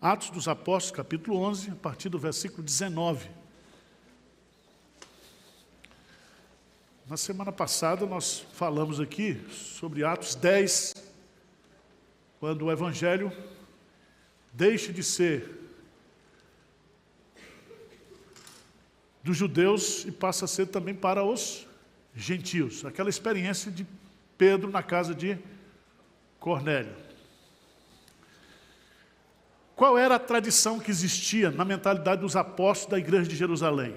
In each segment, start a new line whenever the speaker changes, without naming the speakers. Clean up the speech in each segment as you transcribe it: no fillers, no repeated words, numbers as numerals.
Atos dos Apóstolos, capítulo 11, a partir do versículo 19. Na semana passada nós falamos aqui sobre Atos 10, quando o Evangelho deixa de ser dos judeus e passa a ser também para os gentios. Aquela experiência de Pedro na casa de Cornélio. Qual era a tradição que existia na mentalidade dos apóstolos da igreja de Jerusalém?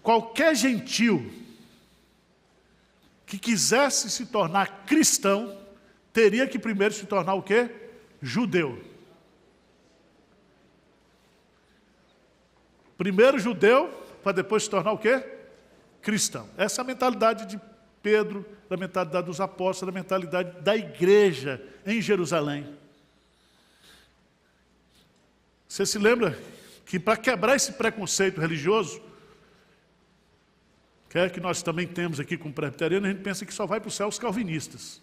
Qualquer gentio que quisesse se tornar cristão, teria que primeiro se tornar o quê? Judeu. Primeiro judeu, para depois se tornar o quê? Cristão. Essa é a mentalidade de Pedro, a mentalidade dos apóstolos, a mentalidade da igreja em Jerusalém. Você se lembra que para quebrar esse preconceito religioso, que é que nós também temos aqui com o presbiteriano, a gente pensa que só vai para o céu os calvinistas.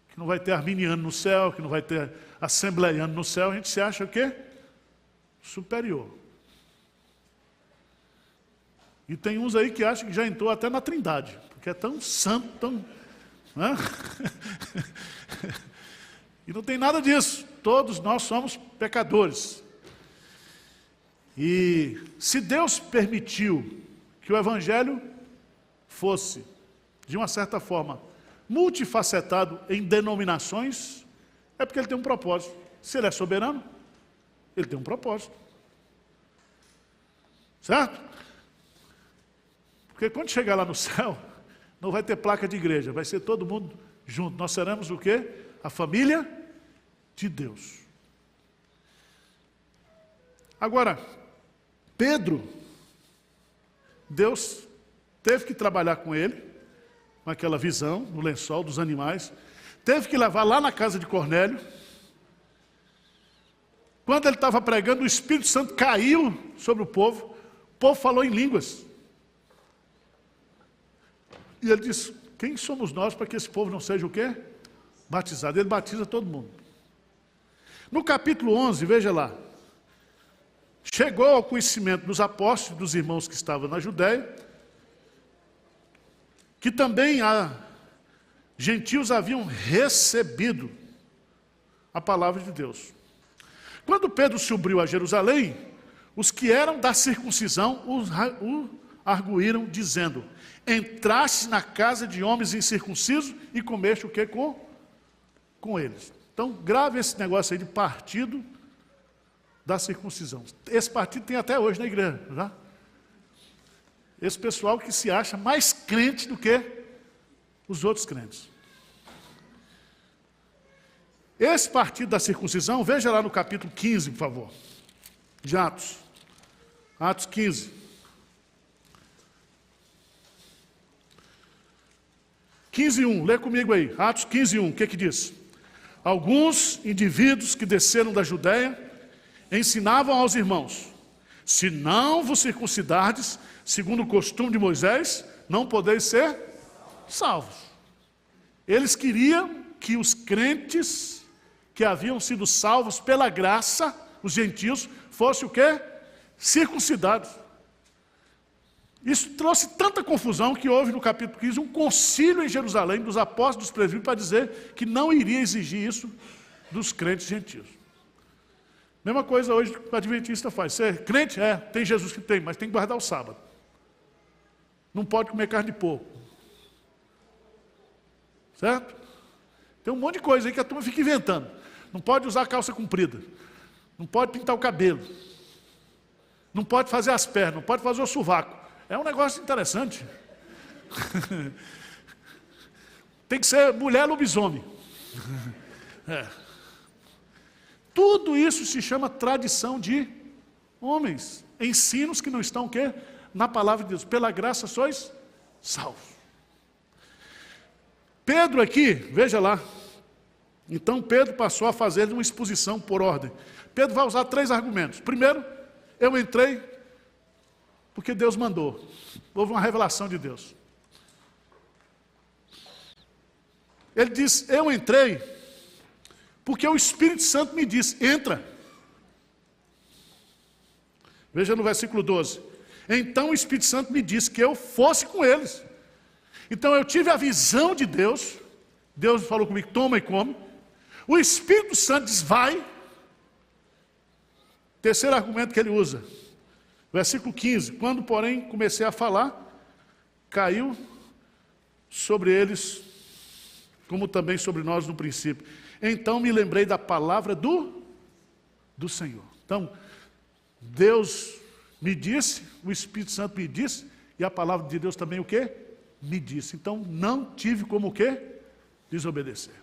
Que não vai ter arminiano no céu, que não vai ter assembleiano no céu, a gente se acha o quê? Superior. E tem uns aí que acham que já entrou até na Trindade, porque é tão santo, tão... Né? E não tem nada disso. Todos nós somos pecadores. E se Deus permitiu que o Evangelho fosse, de uma certa forma, multifacetado em denominações, é porque ele tem um propósito. Se ele é soberano, ele tem um propósito. Certo? Porque quando chegar lá no céu, não vai ter placa de igreja, vai ser todo mundo junto. Nós seremos o quê? A família de Deus. Agora, Pedro, Deus teve que trabalhar com ele, com aquela visão, no lençol dos animais, teve que levar lá na casa de Cornélio. Quando ele estava pregando, o Espírito Santo caiu sobre o povo falou em línguas. E ele disse, quem somos nós para que esse povo não seja o quê? Batizado. Ele batiza todo mundo. No capítulo 11, veja lá, chegou ao conhecimento dos apóstolos, dos irmãos que estavam na Judéia, que também gentios haviam recebido a palavra de Deus. Quando Pedro subiu a Jerusalém, os que eram da circuncisão o arguíram, dizendo, entraste na casa de homens incircuncisos e comeste o que com eles. Então, grave esse negócio aí de partido da circuncisão. Esse partido tem até hoje na igreja, já? Esse pessoal que se acha mais crente do que os outros crentes. Esse partido da circuncisão, veja lá no capítulo 15, por favor, de Atos. Atos 15. 15:1, lê comigo aí. Atos 15:1, o que diz? Alguns indivíduos que desceram da Judéia ensinavam aos irmãos, se não vos circuncidardes, segundo o costume de Moisés, não podeis ser salvos. Eles queriam que os crentes que haviam sido salvos pela graça, os gentios, fossem o quê? Circuncidados. Isso trouxe tanta confusão que houve no capítulo 15 um concílio em Jerusalém dos apóstolos, dos presbíteros, para dizer que não iria exigir isso dos crentes gentios. Mesma coisa hoje que o adventista faz. Você é crente? É, tem Jesus que tem, mas tem que guardar o sábado. Não pode comer carne de porco. Certo? Tem um monte de coisa aí que a turma fica inventando. Não pode usar calça comprida. Não pode pintar o cabelo. Não pode fazer as pernas, não pode fazer o sovaco. É um negócio interessante. Tem que ser mulher lobisomem. É. Tudo isso se chama tradição de homens. Ensinos que não estão o quê? Na palavra de Deus. Pela graça sois salvos. Pedro aqui, veja lá. Então Pedro passou a fazer uma exposição por ordem. Pedro vai usar 3 argumentos. Primeiro, eu entrei porque Deus mandou. Houve uma revelação de Deus. Ele diz, eu entrei porque o Espírito Santo me disse, entra. Veja no versículo 12. Então o Espírito Santo me disse que eu fosse com eles. Então eu tive a visão de Deus. Deus falou comigo, toma e come. O Espírito Santo diz, vai. Terceiro argumento que ele usa. Versículo 15. Quando, porém, comecei a falar, caiu sobre eles, como também sobre nós no princípio. Então me lembrei da palavra do Senhor. Então, Deus me disse, o Espírito Santo me disse, e a palavra de Deus também o quê? Me disse. Então, não tive como o quê? Desobedecer.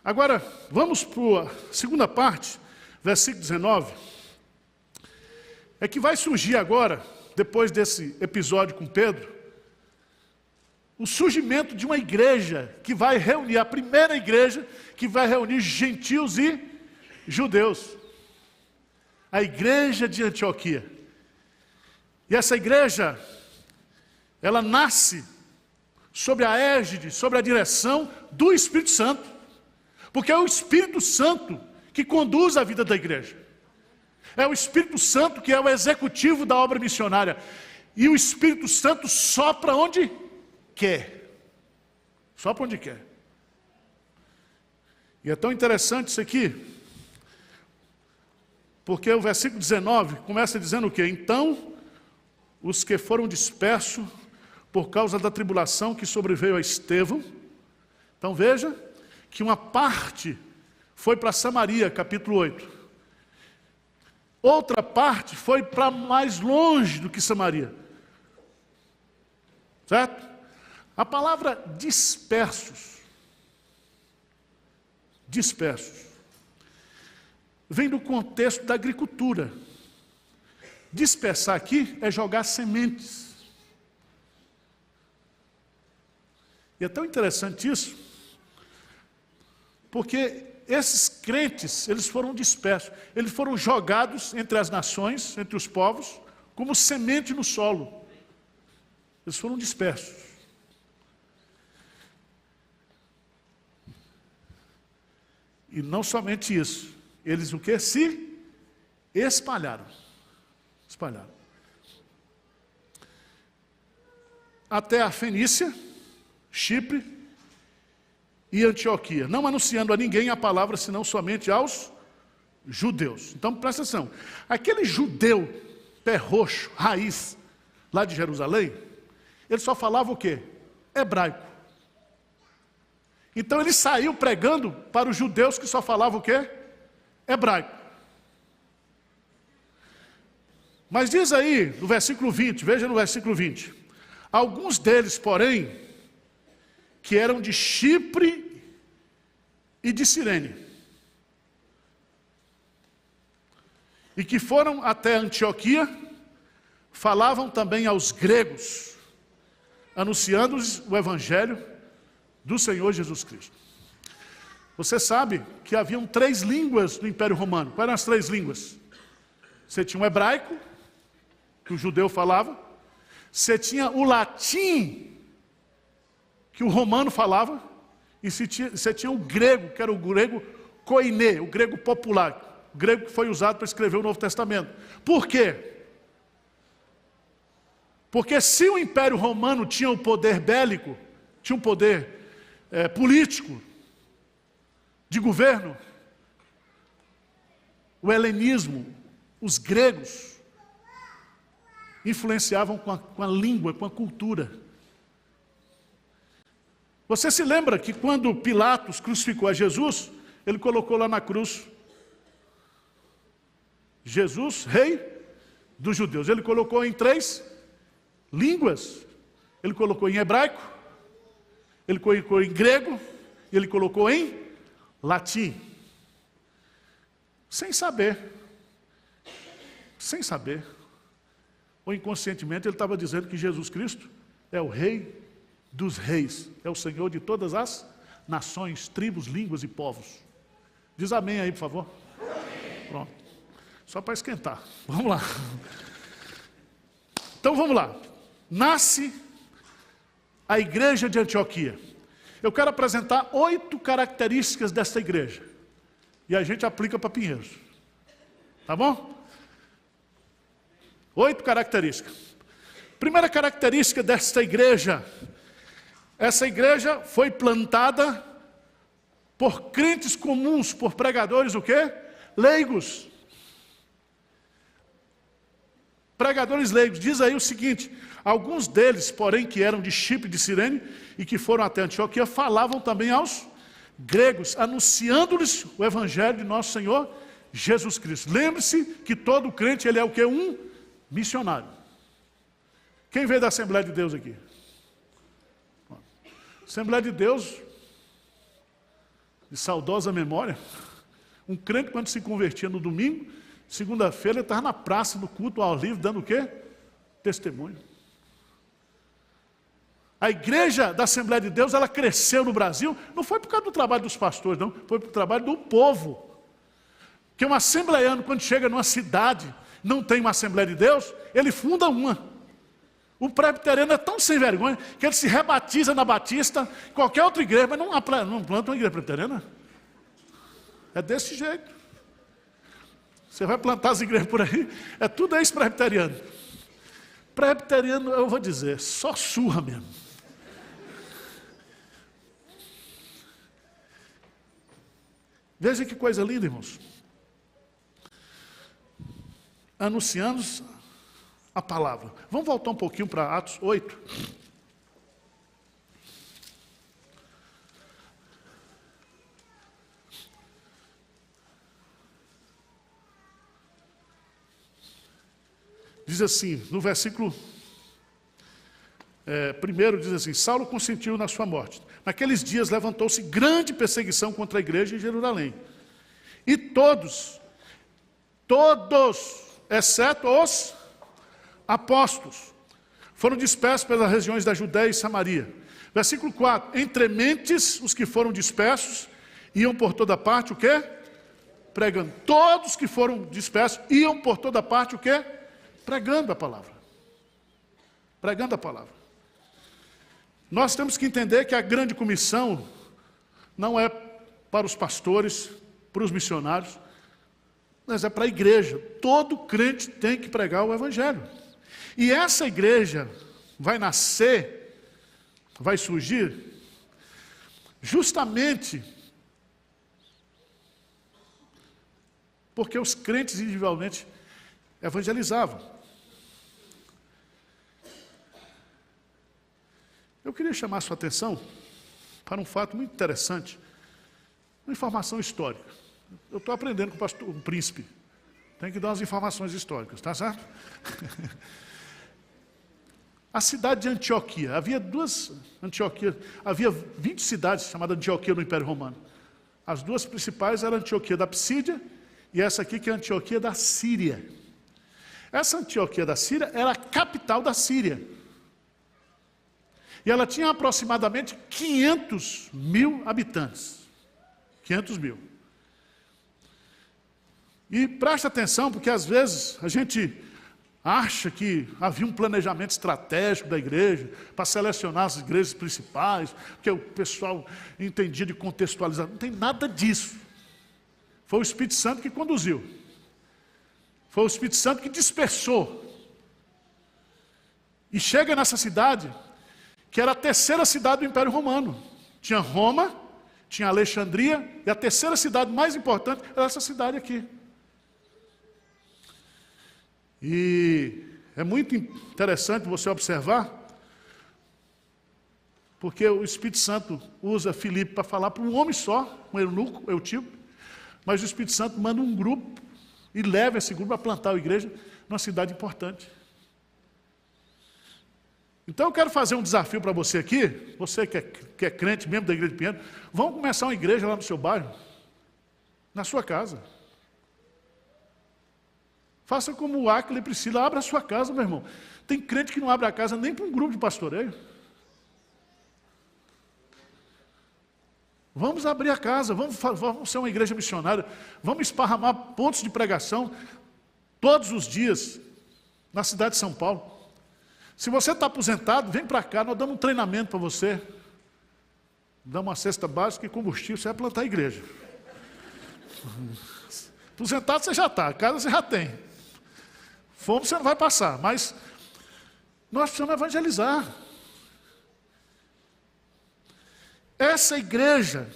Agora, vamos para a segunda parte, versículo 19. É que vai surgir agora, depois desse episódio com Pedro, o surgimento de uma igreja que vai reunir, a primeira igreja que vai reunir gentios e judeus. A igreja de Antioquia. E essa igreja, ela nasce sob a égide, sob a direção do Espírito Santo. Porque é o Espírito Santo que conduz a vida da igreja. É o Espírito Santo que é o executivo da obra missionária. E o Espírito Santo sopra onde quer. Sopra onde quer. E é tão interessante isso aqui, porque o versículo 19 começa dizendo o quê? Então, os que foram dispersos por causa da tribulação que sobreveio a Estevão. Então veja que uma parte foi para Samaria, capítulo 8. Outra parte foi para mais longe do que Samaria. Certo? A palavra dispersos, vem do contexto da agricultura. Dispersar aqui é jogar sementes. E é tão interessante isso, porque esses crentes, eles foram dispersos, eles foram jogados entre as nações, entre os povos, como semente no solo. Eles foram dispersos. E não somente isso, eles o que? Se espalharam. Espalharam. Até a Fenícia, Chipre e Antioquia, não anunciando a ninguém a palavra, senão somente aos judeus. Então, presta atenção. Aquele judeu, pé roxo, raiz, lá de Jerusalém, ele só falava o quê? Hebraico. Então ele saiu pregando para os judeus que só falavam o quê? Hebraico. Mas diz aí, no versículo 20, veja no versículo 20. Alguns deles, porém, que eram de Chipre e de Cirene, e que foram até Antioquia, falavam também aos gregos, anunciando-lhes o evangelho do Senhor Jesus Cristo. Você sabe que haviam 3 línguas no Império Romano. Quais eram as 3 línguas? Você tinha o hebraico, que o judeu falava. Você tinha o latim, que o romano falava. E você tinha o grego, que era o grego koiné, o grego popular. O grego que foi usado para escrever o Novo Testamento. Por quê? Porque se o Império Romano tinha o poder bélico, tinha um poder político, de governo, o helenismo, os gregos, influenciavam com a língua, com a cultura. Você se lembra que quando Pilatos crucificou a Jesus, ele colocou lá na cruz, Jesus, rei dos judeus. Ele colocou em 3 línguas. Ele colocou em hebraico, ele colocou em grego, e ele colocou em latim. Sem saber, ou inconscientemente ele estava dizendo que Jesus Cristo é o rei dos reis, é o Senhor de todas as nações, tribos, línguas e povos. Diz amém aí, por favor. Amém. Pronto, só para esquentar, vamos lá. Então vamos lá, nasce a igreja de Antioquia. eu quero apresentar 8 características desta igreja. E a gente aplica para Pinheiros. Tá bom? 8 características. Primeira característica desta igreja. Essa igreja foi plantada por crentes comuns, por pregadores o quê? Leigos. Pregadores leigos. Diz aí o seguinte: alguns deles, porém, que eram de Chipre e de Cirene e que foram até Antioquia, falavam também aos gregos, anunciando-lhes o evangelho de nosso Senhor Jesus Cristo. Lembre-se que todo crente, ele é o quê? Um missionário. Quem veio da Assembleia de Deus aqui? Assembleia de Deus, de saudosa memória, um crente quando se convertia no domingo, segunda-feira ele estava na praça, no culto ao livre, dando o quê? Testemunho. A igreja da Assembleia de Deus, ela cresceu no Brasil, não foi por causa do trabalho dos pastores, não, foi por trabalho do povo. Porque um assembleiano, quando chega numa cidade, não tem uma Assembleia de Deus, ele funda uma. O presbiteriano é tão sem vergonha que ele se rebatiza na Batista, qualquer outra igreja, mas não planta uma igreja presbiteriana. É desse jeito. Você vai plantar as igrejas por aí, é tudo ex-presbiteriano. Presbiteriano, eu vou dizer, só surra mesmo. Veja que coisa linda, irmãos. Anunciando a palavra. Vamos voltar um pouquinho para Atos 8. Diz assim, no versículo 1 diz assim: Saulo consentiu na sua morte. Naqueles dias levantou-se grande perseguição contra a igreja em Jerusalém. E todos, exceto os apóstolos, foram dispersos pelas regiões da Judéia e Samaria. Versículo 4: entre mentes, os que foram dispersos, iam por toda parte, o quê? Pregando. Todos que foram dispersos, iam por toda parte, o quê? Pregando a palavra. Pregando a palavra. Nós temos que entender que a grande comissão não é para os pastores, para os missionários, mas é para a igreja. Todo crente tem que pregar o evangelho. E essa igreja vai nascer, vai surgir, justamente porque os crentes individualmente evangelizavam. Eu queria chamar a sua atenção para um fato muito interessante, uma informação histórica. Eu estou aprendendo com o príncipe. Tem que dar umas informações históricas, tá certo? A cidade de Antioquia, havia 20 cidades chamadas Antioquia no Império Romano. As duas principais eram a Antioquia da Psídia e essa aqui que é a Antioquia da Síria. Essa Antioquia da Síria era a capital da Síria. E ela tinha aproximadamente 500 mil habitantes. 500 mil. E preste atenção, porque às vezes a gente acha que havia um planejamento estratégico da igreja para selecionar as igrejas principais, porque o pessoal entendia de contextualizar. Não tem nada disso. Foi o Espírito Santo que conduziu. Foi o Espírito Santo que dispersou. E chega nessa cidade, que era a terceira cidade do Império Romano. Tinha Roma, tinha Alexandria, e a terceira cidade mais importante era essa cidade aqui. E é muito interessante você observar, porque o Espírito Santo usa Filipe para falar para um homem só, um eunuco, Eutíope, mas o Espírito Santo manda um grupo e leva esse grupo a plantar a igreja numa cidade importante. Então eu quero fazer um desafio para você aqui, você que é crente, membro da igreja de Pinheiros, vamos começar uma igreja lá no seu bairro, na sua casa. Faça como o Áquila e Priscila, abra a sua casa, meu irmão. Tem crente que não abre a casa nem para um grupo de pastoreio. Vamos abrir a casa, vamos ser uma igreja missionária, vamos esparramar pontos de pregação todos os dias na cidade de São Paulo. Se você está aposentado, vem para cá, nós damos um treinamento para você. dá uma cesta básica e combustível, você vai plantar a igreja. Aposentado você já está, casa você já tem. Fome você não vai passar, mas nós precisamos evangelizar. Essa igreja,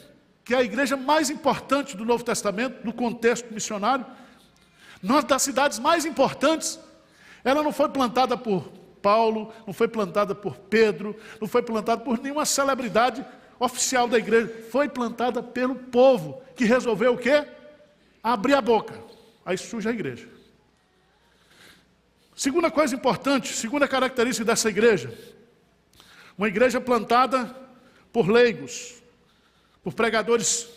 que é a igreja mais importante do Novo Testamento, no contexto missionário, uma das cidades mais importantes, ela não foi plantada por Paulo, não foi plantada por Pedro, não foi plantada por nenhuma celebridade oficial da igreja, foi plantada pelo povo, que resolveu o quê? Abrir a boca. Aí surge a igreja. Segunda coisa importante, segunda característica dessa igreja, uma igreja plantada por leigos, por pregadores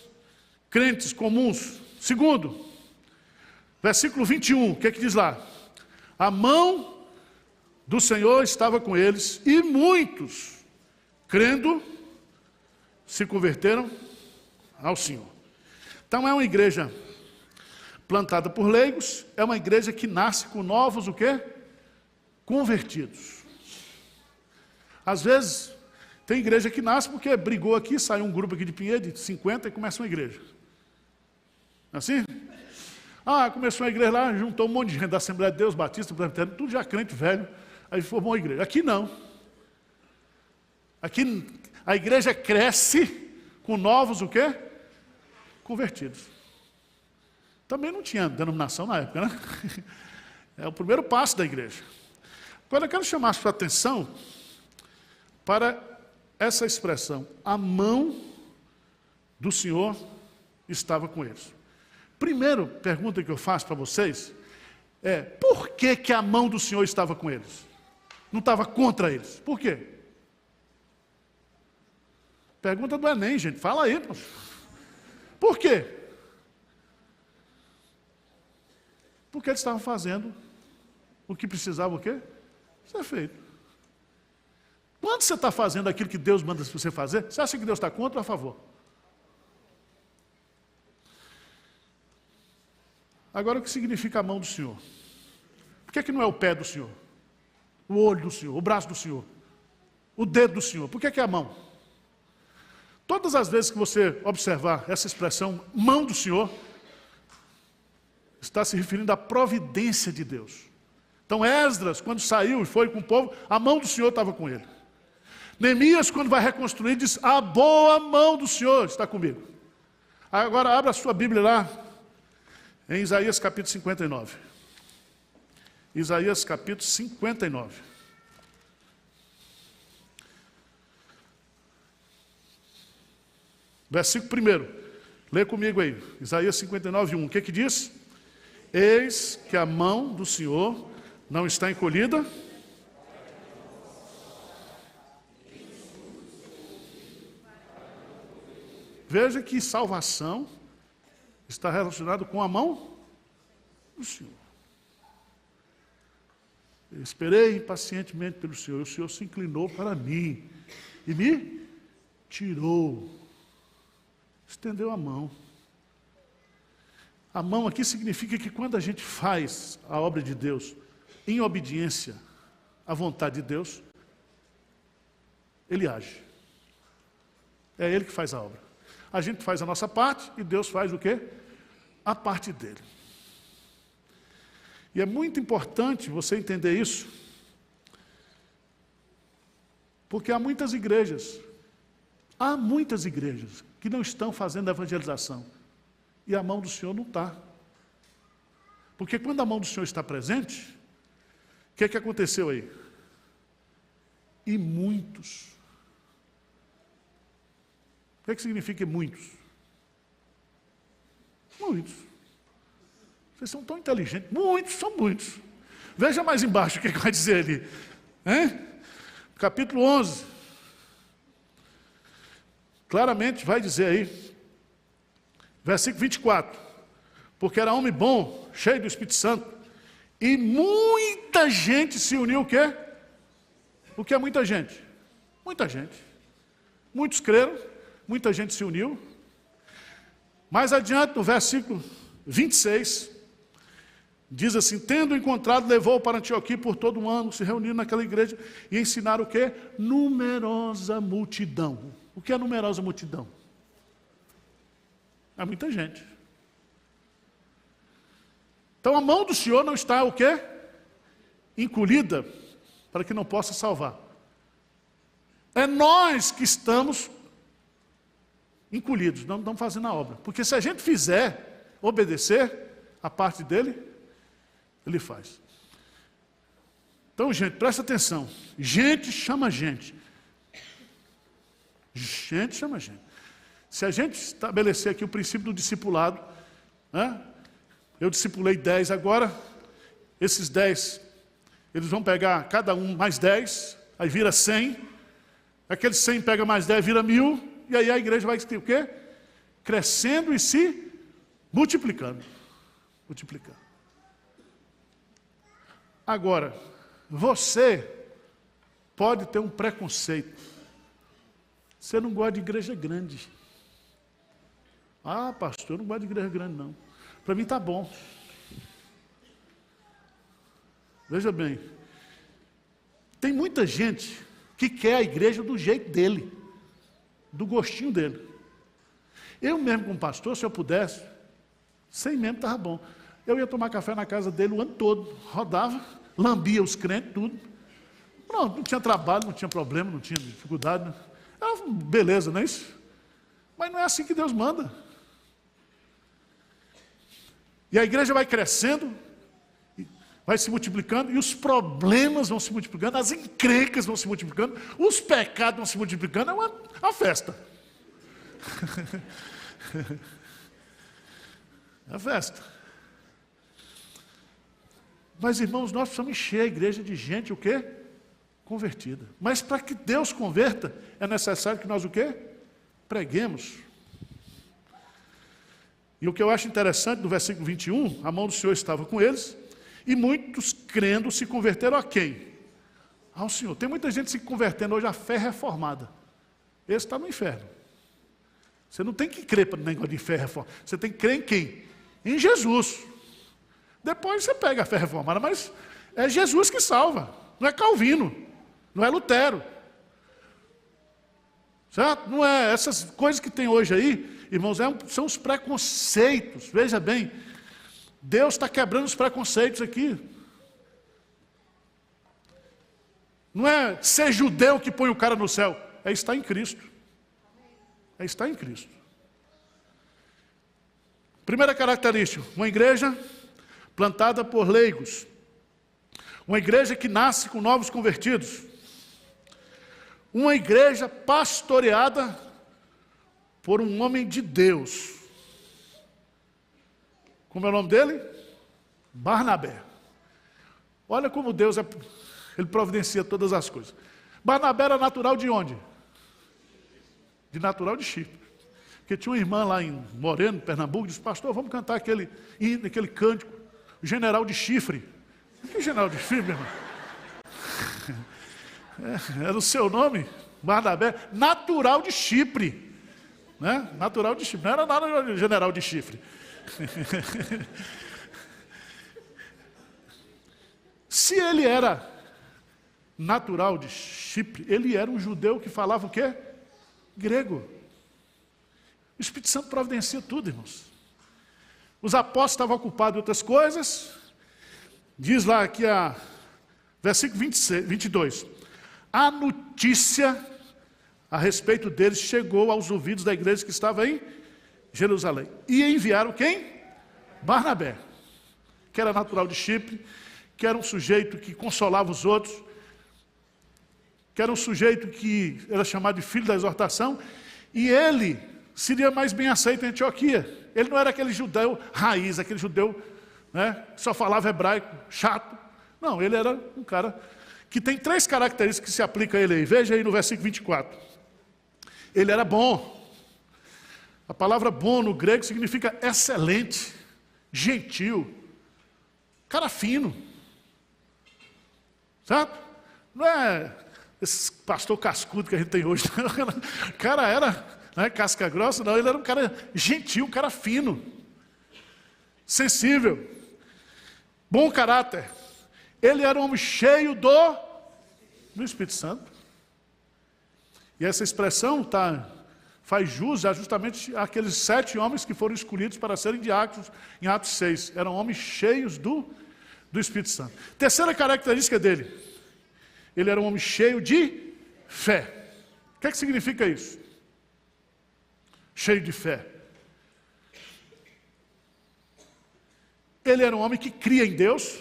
crentes comuns. Segundo, versículo 21, o que é que diz lá? A mão do Senhor estava com eles, e muitos, crendo, se converteram ao Senhor. Então é uma igreja plantada por leigos, é uma igreja que nasce com novos, o quê? Convertidos. Às vezes, tem igreja que nasce porque brigou aqui, saiu um grupo aqui de Pinheiro, de 50, e começa uma igreja. Assim? Começou uma igreja lá, juntou um monte de gente da Assembleia de Deus, Batista, Presbiteriano, tudo já crente velho, aí formou uma igreja. Aqui não. Aqui a igreja cresce com novos, o quê? Convertidos. Também não tinha denominação na época, né? É o primeiro passo da igreja. Agora eu quero chamar a sua atenção para essa expressão, a mão do Senhor estava com eles. Primeira pergunta que eu faço para vocês é, por que que a mão do Senhor estava com eles? Não estava contra eles. Por quê? Pergunta do Enem, gente. Fala aí. Por quê? Porque eles estavam fazendo o que precisava o quê? Ser feito. Quando você está fazendo aquilo que Deus manda você fazer, você acha que Deus está contra ou a favor? Agora, o que significa a mão do Senhor? Por que não é o pé do Senhor? O olho do Senhor, o braço do Senhor, o dedo do Senhor? Por que é a mão? Todas as vezes que você observar essa expressão, mão do Senhor, está se referindo à providência de Deus. Então Esdras, quando saiu e foi com o povo, a mão do Senhor estava com ele. Neemias, quando vai reconstruir, diz, a boa mão do Senhor está comigo. Agora abra a sua Bíblia lá, em Isaías capítulo 59. Isaías capítulo 59. Versículo 1. Lê comigo aí. Isaías 59, 1. O que diz? Eis que a mão do Senhor não está encolhida. Veja que salvação está relacionado com a mão do Senhor. Eu esperei pacientemente pelo Senhor, e o Senhor se inclinou para mim e me tirou, estendeu a mão. A mão aqui significa que quando a gente faz a obra de Deus em obediência à vontade de Deus, Ele age. É Ele que faz a obra. A gente faz a nossa parte e Deus faz o quê? A parte dele. E é muito importante você entender isso, porque há muitas igrejas que não estão fazendo a evangelização, e a mão do Senhor não está. Porque quando a mão do Senhor está presente, o que aconteceu aí? E muitos. O que significa muitos? Muitos. Vocês são tão inteligentes. Muitos, são muitos. Veja mais embaixo o que vai dizer ali. Capítulo 11. Claramente vai dizer aí, versículo 24. Porque era homem bom, cheio do Espírito Santo, e muita gente se uniu o quê? O que é muita gente? Muita gente. Muitos creram, muita gente se uniu. Mais adiante, no versículo 26, diz assim, tendo encontrado, levou para Antioquia por todo um ano, se reuniram naquela igreja e ensinaram o quê? Numerosa multidão. O que é numerosa multidão? É muita gente. Então a mão do Senhor não está o quê? Encolhida para que não possa salvar. É nós que estamos encolhidos, não estamos fazendo a obra. Porque se a gente fizer, obedecer a parte dele, ele faz. Então, gente, presta atenção. Gente chama gente. Gente chama gente. Se a gente estabelecer aqui o princípio do discipulado, né? Eu discipulei 10 agora, esses 10, eles vão pegar cada um mais 10, aí vira 100, aqueles 100 pega mais 10, vira 1000, e aí a igreja vai o quê? Crescendo e se multiplicando. Multiplicando. Agora, você pode ter um preconceito. Você não gosta de igreja grande. Ah, pastor, eu não gosto de igreja grande, não. Para mim está bom. Veja bem, tem muita gente que quer a igreja do jeito dele, do gostinho dele. Eu mesmo como pastor, se eu pudesse, 100 membros estava bom. Eu ia tomar café na casa dele o ano todo, rodava, lambia os crentes, tudo. Não tinha trabalho, não tinha problema, não tinha dificuldade. Era beleza, não é isso? Mas não é assim que Deus manda. E a igreja vai crescendo, vai se multiplicando, e os problemas vão se multiplicando, as encrencas vão se multiplicando, os pecados vão se multiplicando, é uma festa. É uma festa. Mas, irmãos, nós precisamos encher a igreja de gente, o quê? Convertida. Mas para que Deus converta, é necessário que nós o quê? Preguemos. E o que eu acho interessante, no versículo 21, a mão do Senhor estava com eles, e muitos crendo se converteram a quem? Ao Senhor. Tem muita gente se convertendo hoje à fé reformada. Esse está no inferno. Você não tem que crer para o negócio de fé reformada. Você tem que crer em quem? Em Jesus. Depois você pega a fé reformada, mas é Jesus que salva. Não é Calvino, não é Lutero. Certo? Não é essas coisas que tem hoje aí, irmãos, são os preconceitos. Veja bem, Deus está quebrando os preconceitos aqui. Não é ser judeu que põe o cara no céu, é estar em Cristo. É estar em Cristo. Primeira característica, uma igreja plantada por leigos. Uma igreja que nasce com novos convertidos. Uma igreja pastoreada por um homem de Deus. Como é o nome dele? Barnabé. Olha como Deus, ele providencia todas as coisas. Barnabé era natural de onde? De natural de Chipre. Porque tinha uma irmã lá em Moreno, Pernambuco, disse, pastor, vamos cantar aquele cântico, o general de chifre. Que general de chifre, meu irmão? Era o seu nome, Barnabé, natural de Chipre. Né? Natural de Chipre, não era nada de general de chifre. Se ele era natural de Chipre, ele era um judeu que falava o quê? Grego. O Espírito Santo providencia tudo, irmãos. Os apóstolos estavam ocupados em outras coisas. Diz lá aqui, versículo 22. A notícia a respeito deles chegou aos ouvidos da igreja que estava em Jerusalém. E enviaram quem? Barnabé, que era natural de Chipre, que era um sujeito que consolava os outros, que era um sujeito que era chamado de filho da exortação, e ele seria mais bem aceito em Antioquia. Ele não era aquele judeu raiz, aquele judeu, né, que só falava hebraico, chato. Não, ele era um cara que tem 3 características que se aplicam a ele aí. Veja aí no versículo 24. Ele era bom. A palavra bom no grego significa excelente, gentil, cara fino. Certo? Não é esse pastor cascudo que a gente tem hoje. O cara era, né, casca grossa, não. Ele era um cara gentil, um cara fino, sensível, bom caráter. Ele era um homem cheio do Espírito Santo. E essa expressão faz jus justamente àqueles 7 homens que foram escolhidos para serem diáconos em Atos 6. Eram homens cheios do Espírito Santo. Terceira característica dele. Ele era um homem cheio de fé. O que significa isso? Cheio de fé. Ele era um homem que cria em Deus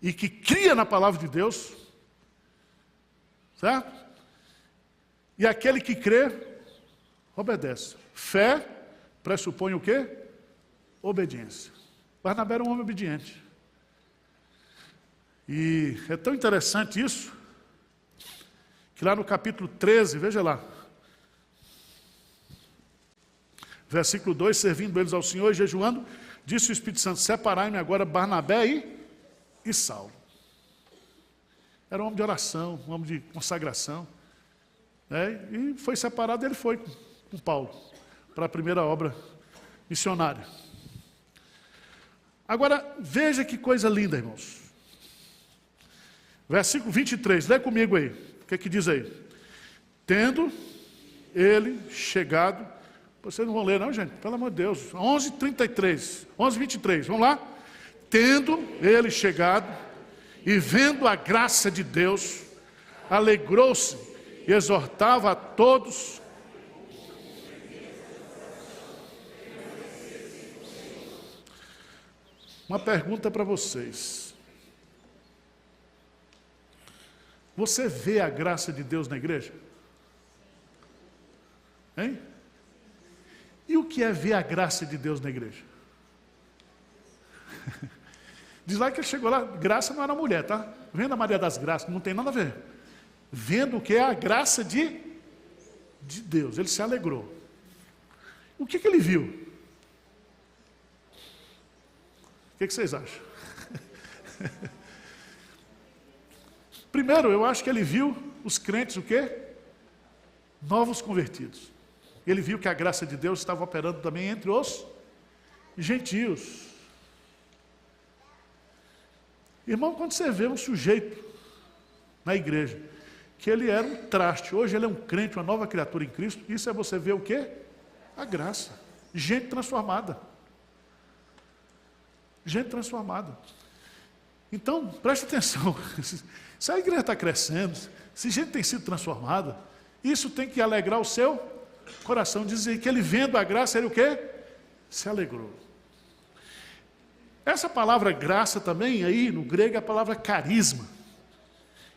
e que cria na palavra de Deus, certo? E aquele que crê, obedece. Fé pressupõe o quê? Obediência. Barnabé era um homem obediente. E é tão interessante isso, que lá no capítulo 13, veja lá, versículo 2, servindo eles ao Senhor e jejuando, disse o Espírito Santo, separai-me agora Barnabé e Saulo. Era um homem de oração, um homem de consagração. E foi separado, ele foi com Paulo, para a primeira obra missionária. Agora, veja que coisa linda, irmãos. Versículo 23, lê comigo aí. O que diz aí? Tendo ele chegado... Vocês não vão ler não, gente? Pelo amor de Deus. 11:33, 11:23, vamos lá? Tendo ele chegado e vendo a graça de Deus, alegrou-se e exortava a todos. Uma pergunta para vocês. Você vê a graça de Deus na igreja? Hein? E o que é ver a graça de Deus na igreja? Diz lá que ele chegou lá, graça não era mulher, tá? Vendo a Maria das Graças, não tem nada a ver. Vendo o que é a graça de Deus, ele se alegrou. O que ele viu? O que vocês acham? Primeiro, eu acho que ele viu os crentes, o quê? Novos convertidos. Ele viu que a graça de Deus estava operando também entre os gentios. Irmão, quando você vê um sujeito na igreja, que ele era um traste, hoje ele é um crente, uma nova criatura em Cristo, isso é você ver o quê? A graça. Gente transformada. Gente transformada. Então, preste atenção. Se a igreja está crescendo, se gente tem sido transformada, isso tem que alegrar o seu coração. Dizer que ele vendo a graça, ele o quê? Se alegrou. Essa palavra graça também, aí no grego, é a palavra carisma.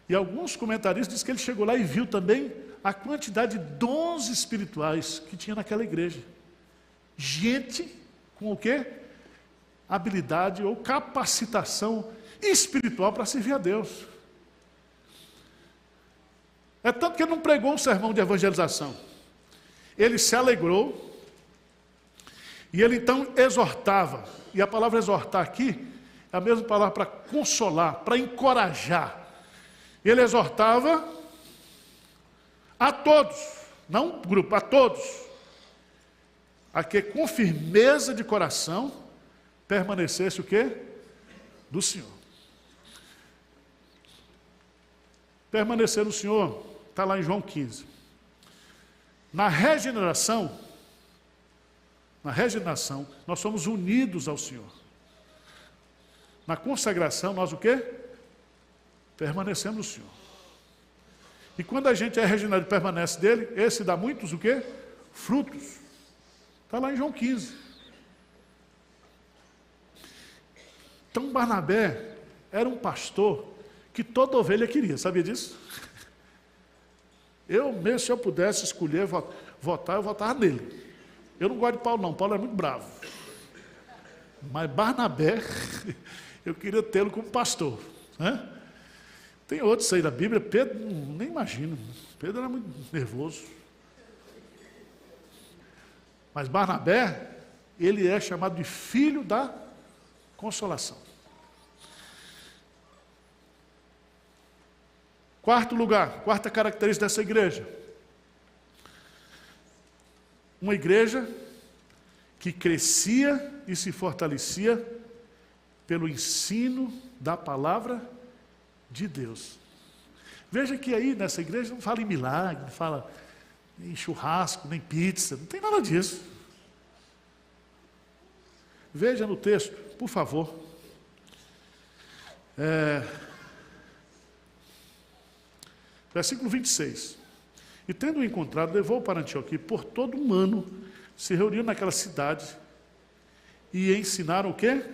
E alguns comentaristas dizem que ele chegou lá e viu também a quantidade de dons espirituais que tinha naquela igreja. Gente com o quê? Habilidade ou capacitação espiritual para servir a Deus. É tanto que ele não pregou um sermão de evangelização. Ele se alegrou e ele então exortava. E a palavra exortar aqui é a mesma palavra para consolar, para encorajar. Ele exortava a todos, não um grupo, a todos, a que com firmeza de coração permanecesse o quê? Do Senhor. Permanecer no Senhor, está lá em João 15. Na regeneração, nós somos unidos ao Senhor. Na consagração, nós o quê? Permanecemos no Senhor. E quando a gente é regenerado e permanece dele, esse dá muitos o quê? Frutos. Está lá em João 15. Então Barnabé era um pastor que toda ovelha queria, sabia disso? Eu mesmo, se eu pudesse escolher votar, eu votava nele. Eu não gosto de Paulo não, Paulo é muito bravo. Mas Barnabé, eu queria tê-lo como pastor. Né? Tem outros aí da Bíblia, Pedro, nem imagino. Pedro era muito nervoso. Mas Barnabé, ele é chamado de filho da consolação. Quarto lugar, quarta característica dessa igreja. Uma igreja que crescia e se fortalecia pelo ensino da palavra de Deus. Veja que aí nessa igreja não fala em milagre, não fala em churrasco, nem pizza, não tem nada disso. Veja no texto, por favor. Versículo 26. E tendo o encontrado, levou para Antioquia, por todo um ano, se reuniu naquela cidade e ensinaram o quê?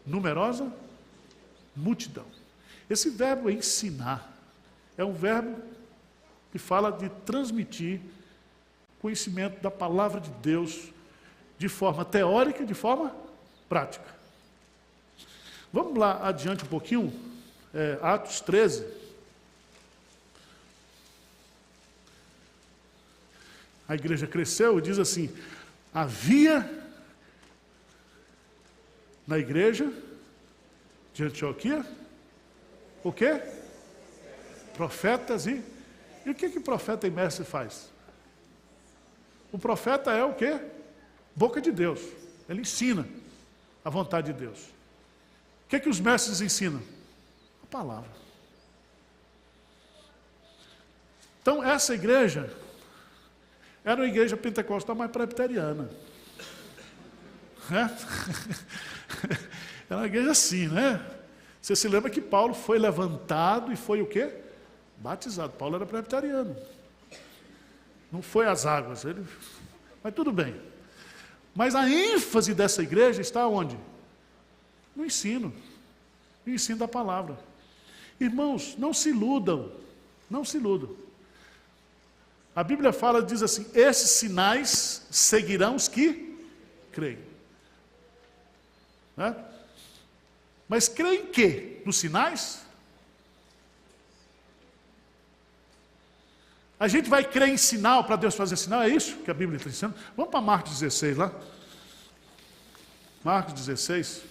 Numerosa multidão. Esse verbo ensinar é um verbo que fala de transmitir conhecimento da palavra de Deus de forma teórica e de forma prática. Vamos lá adiante um pouquinho, Atos 13. A igreja cresceu e diz assim, havia na igreja de Antioquia, o quê? Profetas e o que profeta e mestre faz? O profeta é o quê? Boca de Deus. Ele ensina a vontade de Deus. O que os mestres ensinam? A palavra. Então, essa igreja era uma igreja pentecostal mais presbiteriana. Era uma igreja assim, né? Você se lembra que Paulo foi levantado e foi o quê? Batizado. Paulo era presbiteriano. Não foi às águas. Mas tudo bem. Mas a ênfase dessa igreja está onde? No ensino. No ensino da palavra. Irmãos, não se iludam. Não se iludam. A Bíblia fala, diz assim, esses sinais seguirão os que creem. Né? Mas creem em quê? Nos sinais? A gente vai crer em sinal para Deus fazer sinal? É isso que a Bíblia está ensinando? Vamos para Marcos 16 lá. Marcos 16.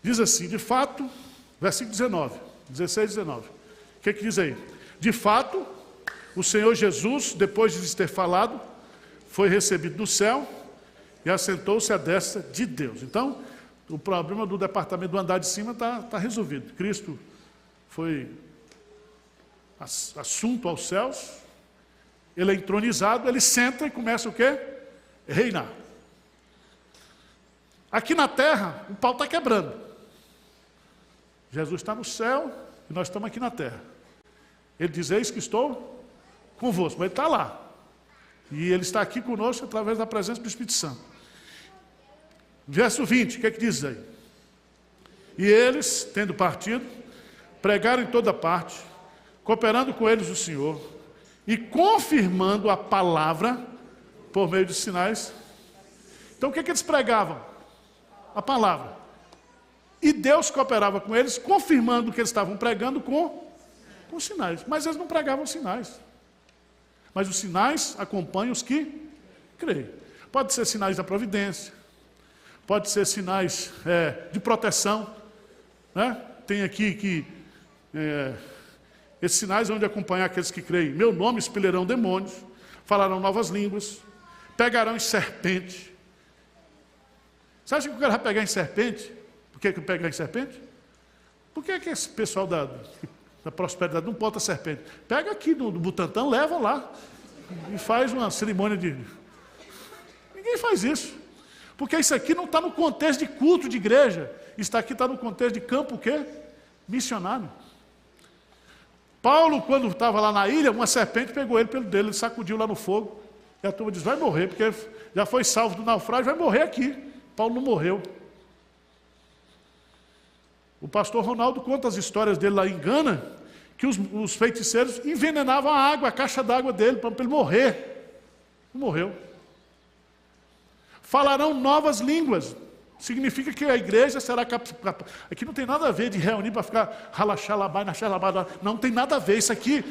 Diz assim, de fato, versículo 19, 16 e 19. O que diz aí? De fato, o Senhor Jesus, depois de lhes ter falado, foi recebido do céu e assentou-se à destra de Deus. Então, o problema do departamento do andar de cima está resolvido. Cristo foi assunto aos céus, ele é entronizado, ele senta e começa o quê? Reinar. Aqui na terra, o pau está quebrando. Jesus está no céu e nós estamos aqui na terra. Ele diz, eis que estou convosco, mas ele está lá. E ele está aqui conosco através da presença do Espírito Santo. Verso 20, o que diz aí? E eles, tendo partido, pregaram em toda parte, cooperando com eles o Senhor, e confirmando a palavra por meio de sinais. Então o que eles pregavam? A palavra. E Deus cooperava com eles, confirmando o que eles estavam pregando com sinais. Mas eles não pregavam sinais. Mas os sinais acompanham os que creem. Pode ser sinais da providência, pode ser sinais de proteção. Né? Tem aqui que esses sinais vão de acompanhar aqueles que creem. Meu nome expelirão demônios, falarão novas línguas, pegarão em serpente. Você acha que o cara vai pegar em serpente? Por que pegar em serpente? Por que esse pessoal da prosperidade não bota serpente? Pega aqui no Butantã, leva lá e faz uma cerimônia de... Ninguém faz isso. Porque isso aqui não está no contexto de culto de igreja. Isso aqui está no contexto de campo o quê? Missionário. Paulo, quando estava lá na ilha, uma serpente pegou ele pelo dedo, ele sacudiu lá no fogo. E a turma diz, vai morrer, porque já foi salvo do naufrágio, vai morrer aqui. Paulo não morreu. O pastor Ronaldo conta as histórias dele lá em Gana, que os feiticeiros envenenavam a água, a caixa d'água dele, para ele morrer. Não morreu. Falarão novas línguas. Significa que a igreja será capacitada. Aqui não tem nada a ver de reunir para ficar ralaxalabai, naxalabai. Não tem nada a ver. Isso aqui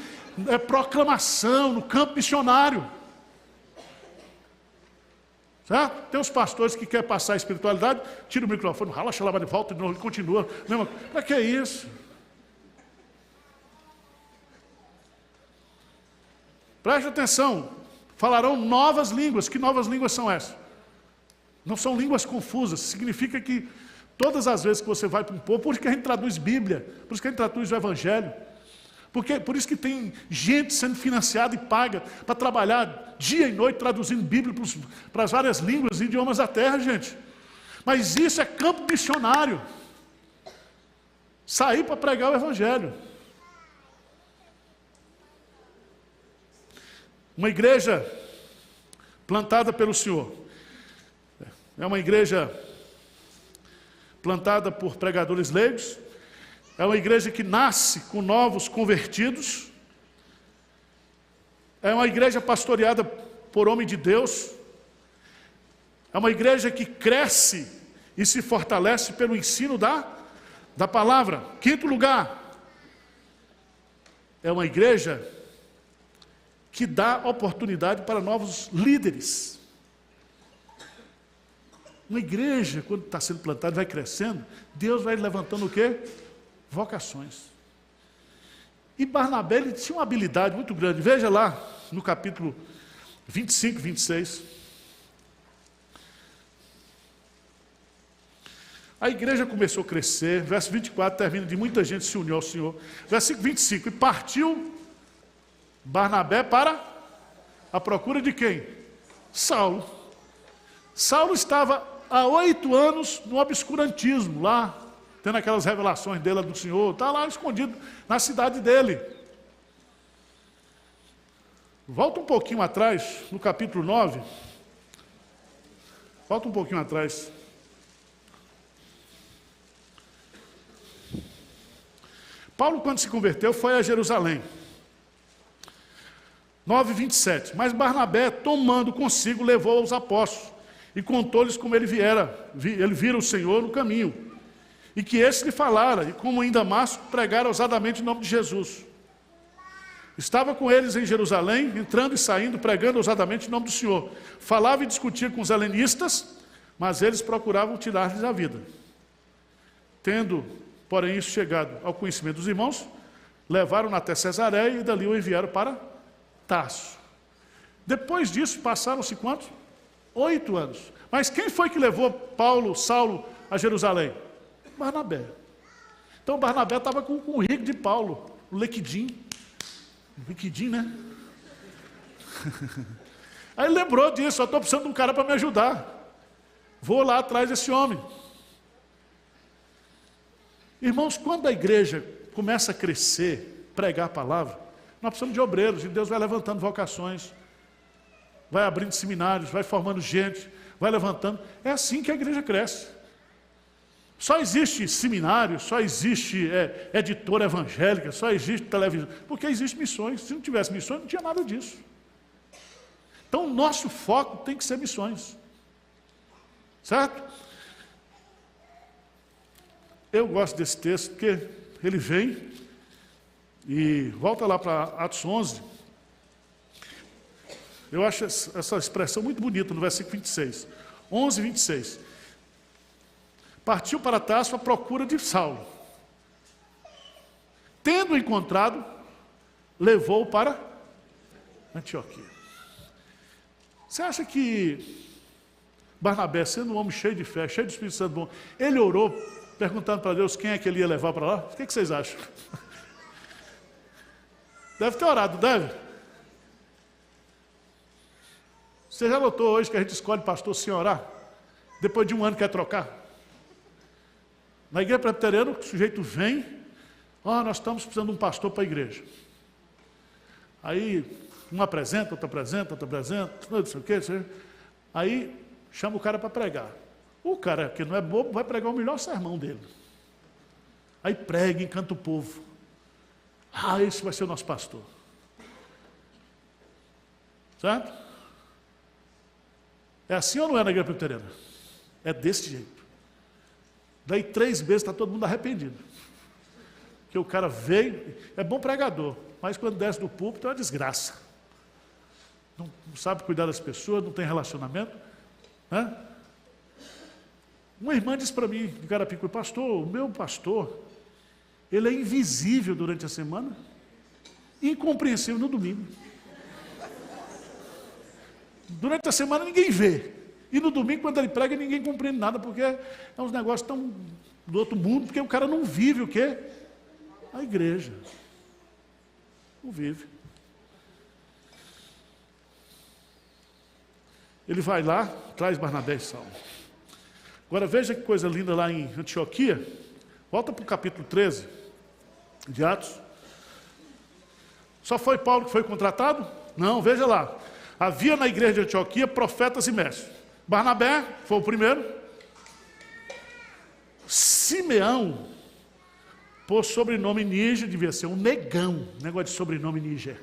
é proclamação no campo missionário. Certo? Tem os pastores que querem passar a espiritualidade, tira o microfone, ralaxalabai, volta de novo, continua. Para que isso? Preste atenção. falarão novas línguas. Que novas línguas são essas? Não são línguas confusas. Significa que todas as vezes que você vai para um povo, por isso que a gente traduz Bíblia, por isso que a gente traduz o Evangelho, por isso que tem gente sendo financiada e paga para trabalhar dia e noite traduzindo Bíblia para as várias línguas e idiomas da terra, gente. Mas isso é campo missionário. Sair para pregar o Evangelho. Uma igreja plantada pelo Senhor é uma igreja plantada por pregadores leigos, é uma igreja que nasce com novos convertidos, é uma igreja pastoreada por homem de Deus, é uma igreja que cresce e se fortalece pelo ensino da palavra. Quinto lugar, é uma igreja que dá oportunidade para novos líderes. Uma igreja, quando está sendo plantada, vai crescendo, Deus vai levantando o quê? Vocações. E Barnabé, ele tinha uma habilidade muito grande. Veja lá, no capítulo 25, 26. A igreja começou a crescer. Verso 24 termina de muita gente se uniu ao Senhor. Versículo 25. E partiu Barnabé para a procura de quem? Saulo. Saulo estava há 8 anos no obscurantismo, lá, tendo aquelas revelações dele do Senhor, está lá escondido na cidade dele. Volta um pouquinho atrás, no capítulo 9. Volta um pouquinho atrás. Paulo, quando se converteu, foi a Jerusalém. 9:27. Mas Barnabé, tomando consigo, levou os apóstolos e contou-lhes como ele vira o Senhor no caminho, e que esse lhe falara, e como em Damasco pregara ousadamente o nome de Jesus. Estava com eles em Jerusalém, entrando e saindo, pregando ousadamente o nome do Senhor. Falava e discutia com os helenistas, mas eles procuravam tirar-lhes a vida. Tendo, porém, isso chegado ao conhecimento dos irmãos, levaram-no até Cesareia e dali o enviaram para Tarso. Depois disso, passaram-se quantos? 8 anos. Mas quem foi que levou Saulo a Jerusalém? Barnabé. Então Barnabé estava com o rico de Paulo, o Liquidim. Liquidim, né? Aí ele lembrou disso, eu estou precisando de um cara para me ajudar. Vou lá atrás desse homem. Irmãos, quando a igreja começa a crescer, pregar a palavra, nós precisamos de obreiros, e Deus vai levantando vocações, vai abrindo seminários, vai formando gente, vai levantando. É assim que a igreja cresce. Só existe seminário, só existe editora evangélica, só existe televisão, porque existem missões. Se não tivesse missões, não tinha nada disso. Então, o nosso foco tem que ser missões. Certo? Eu gosto desse texto, porque ele vem e volta lá para Atos 11. Eu acho essa expressão muito bonita no versículo 26. 11:26. Partiu para Tarso à procura de Saulo. Tendo encontrado, levou-o para Antioquia. Você acha que Barnabé, sendo um homem cheio de fé, cheio do Espírito Santo bom, ele orou perguntando para Deus quem é que ele ia levar para lá? O que vocês acham? Deve ter orado, deve? Você já notou hoje que a gente escolhe pastor sem orar? Depois de um ano quer trocar? Na igreja presbiteriana, o sujeito vem, nós estamos precisando de um pastor para a igreja. Aí, um apresenta, outro apresenta, não sei o quê. Aí, chama o cara para pregar. O cara, que não é bobo, vai pregar o melhor sermão dele. Aí prega, encanta o povo. Esse vai ser o nosso pastor. Certo? É assim ou não é na igreja presbiteriana? É desse jeito. Daí 3 meses está todo mundo arrependido. Porque o cara veio, é bom pregador, mas quando desce do púlpito é uma desgraça. Não sabe cuidar das pessoas, não tem relacionamento. Né? Uma irmã disse para mim, de Carapicuí, pastor, o meu pastor, ele é invisível durante a semana e incompreensível no domingo. Durante a semana ninguém vê. E no domingo, quando ele prega, ninguém compreende nada, porque é uns negócios tão do outro mundo, porque o cara não vive o quê? A igreja. Não vive. Ele vai lá, traz Barnabé e Saulo. Agora veja que coisa linda lá em Antioquia. Volta para o capítulo 13 de Atos. Só foi Paulo que foi contratado? Não, veja lá. Havia na igreja de Antioquia profetas e mestres. Barnabé foi o primeiro. Simeão, por sobrenome Níger, devia ser um negão. Negócio de sobrenome Níger.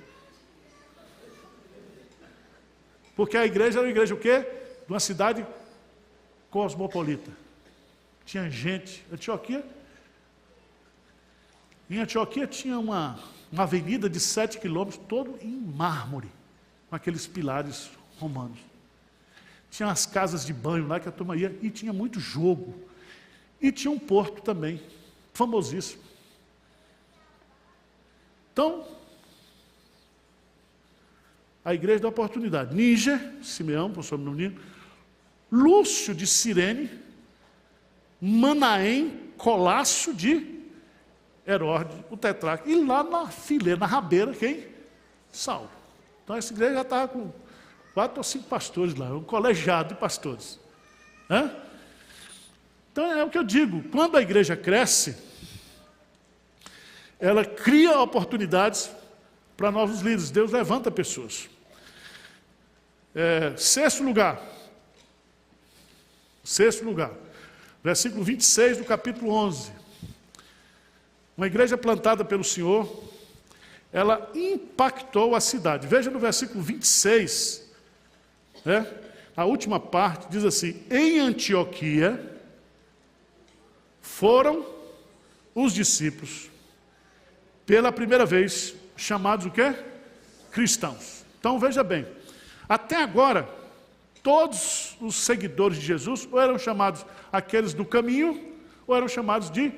Porque a igreja era uma igreja o quê? De uma cidade cosmopolita. Tinha gente. Em Antioquia tinha uma avenida de 7 quilômetros, todo em mármore, com aqueles pilares romanos. Tinha as casas de banho lá que a turma ia, e tinha muito jogo. E tinha um porto também, famosíssimo. Então, a igreja dá oportunidade. Níger, Simeão, por sobrenome Níger, Lúcio de Cirene, Manaém, Colácio de Herodes, o tetrarca. E lá na fileira, na rabeira, quem? Saulo. Então essa igreja já estava com 4 ou 5 pastores lá, um colegiado de pastores. Então é o que eu digo, quando a igreja cresce, ela cria oportunidades para novos líderes. Deus levanta pessoas. Sexto lugar, versículo 26 do capítulo 11. Uma igreja plantada pelo Senhor, ela impactou a cidade. Veja no versículo 26, a última parte, diz assim: em Antioquia foram os discípulos, pela primeira vez, chamados o quê? Cristãos. Então veja bem, até agora, todos os seguidores de Jesus, ou eram chamados aqueles do caminho, ou eram chamados de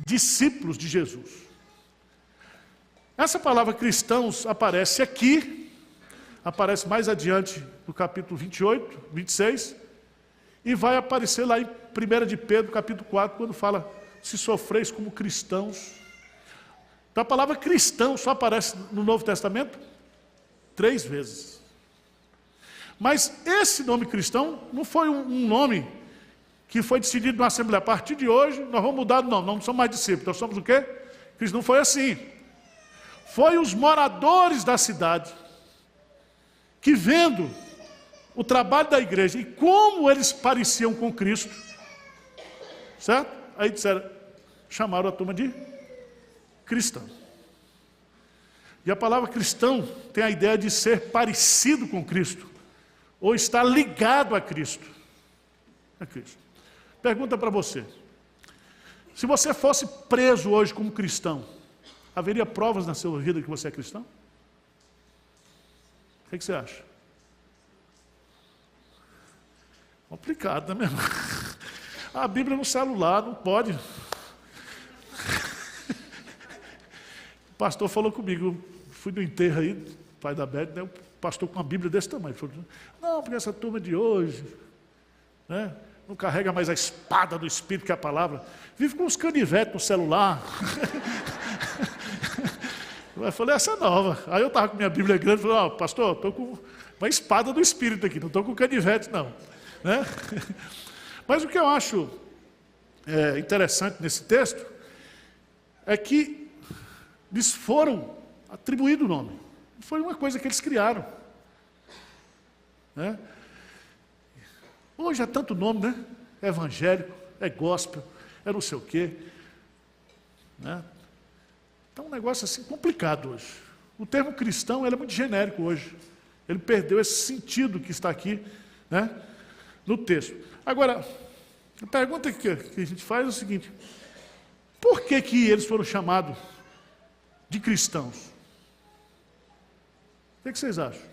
discípulos de Jesus. Essa palavra cristãos aparece aqui, aparece mais adiante no capítulo 28, 26, e vai aparecer lá em 1 de Pedro, capítulo 4, quando fala, se sofreis como cristãos. Então a palavra cristão só aparece no Novo Testamento 3 vezes. Mas esse nome cristão não foi um nome que foi decidido na Assembleia. A partir de hoje, nós vamos mudar de nome, não somos mais discípulos, nós somos o quê? Cristo. Não foi assim. Foi os moradores da cidade que, vendo o trabalho da igreja e como eles pareciam com Cristo, certo? Aí disseram, chamaram a turma de cristão. E a palavra cristão tem a ideia de ser parecido com Cristo, ou estar ligado a Cristo. A Cristo. Pergunta para você: se você fosse preso hoje como cristão, haveria provas na sua vida que você é cristão? O que você acha? Complicado, né, meu irmão? A Bíblia no celular, não pode. O pastor falou comigo, fui no enterro aí, pai da Beth, né, o pastor com uma Bíblia desse tamanho. Falou, não, porque essa turma de hoje, né, não carrega mais a espada do Espírito, que é a palavra, vive com uns canivetes no celular. Eu falei, essa é nova. Aí eu estava com minha Bíblia grande, falei, pastor, estou com uma espada do Espírito aqui, não estou com canivete, não. Né? Mas o que eu acho interessante nesse texto é que lhes foram atribuído o nome. Foi uma coisa que eles criaram. Né? Hoje há tanto nome, né? É evangélico, é gospel, é não sei o quê. Né? Então é um negócio assim complicado hoje. O termo cristão ele é muito genérico hoje. Ele perdeu esse sentido que está aqui, né, no texto. Agora, a pergunta que a gente faz é o seguinte: por que eles foram chamados de cristãos? O que vocês acham?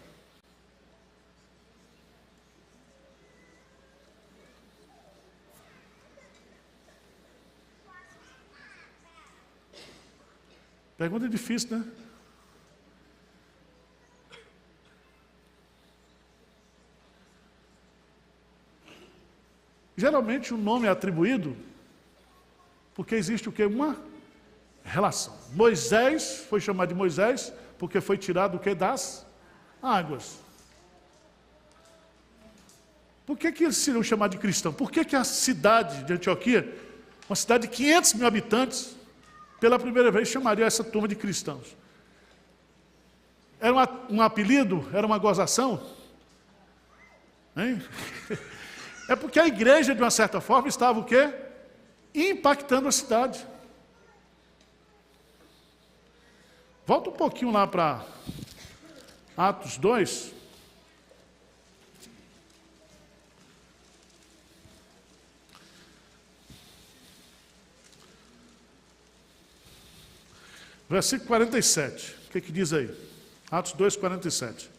Pergunta difícil, né? Geralmente o nome é atribuído porque existe o quê? Uma relação. Moisés foi chamado de Moisés porque foi tirado o quê? Das águas. Por que eles seriam chamados de cristãos? Por que a cidade de Antioquia, uma cidade de 500 mil habitantes, pela primeira vez chamaria essa turma de cristãos? Era um apelido? Era uma gozação? Hein? É porque a igreja, de uma certa forma, estava o quê? Impactando a cidade. Volta um pouquinho lá para Atos 2. Versículo 47. O que diz aí? Atos 2, 47.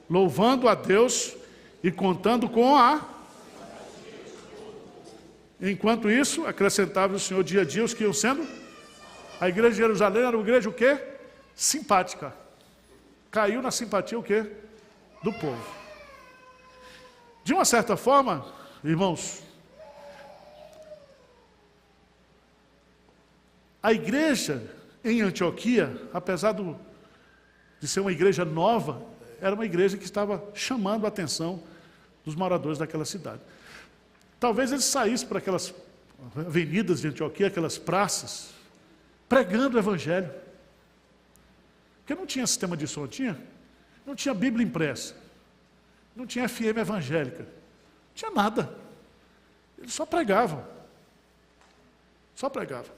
Louvando a Deus e contando com a... Enquanto isso, acrescentava o Senhor dia a dia os que iam sendo... A igreja de Jerusalém era uma igreja o quê? Simpática. Caiu na simpatia o quê? Do povo. De uma certa forma, irmãos, a igreja em Antioquia, apesar de ser uma igreja nova, era uma igreja que estava chamando a atenção dos moradores daquela cidade. Talvez eles saíssem para aquelas avenidas de Antioquia, aquelas praças, pregando o evangelho. Porque não tinha sistema de som, não tinha Bíblia impressa, não tinha FM evangélica, não tinha nada. Eles só pregavam. Só pregavam.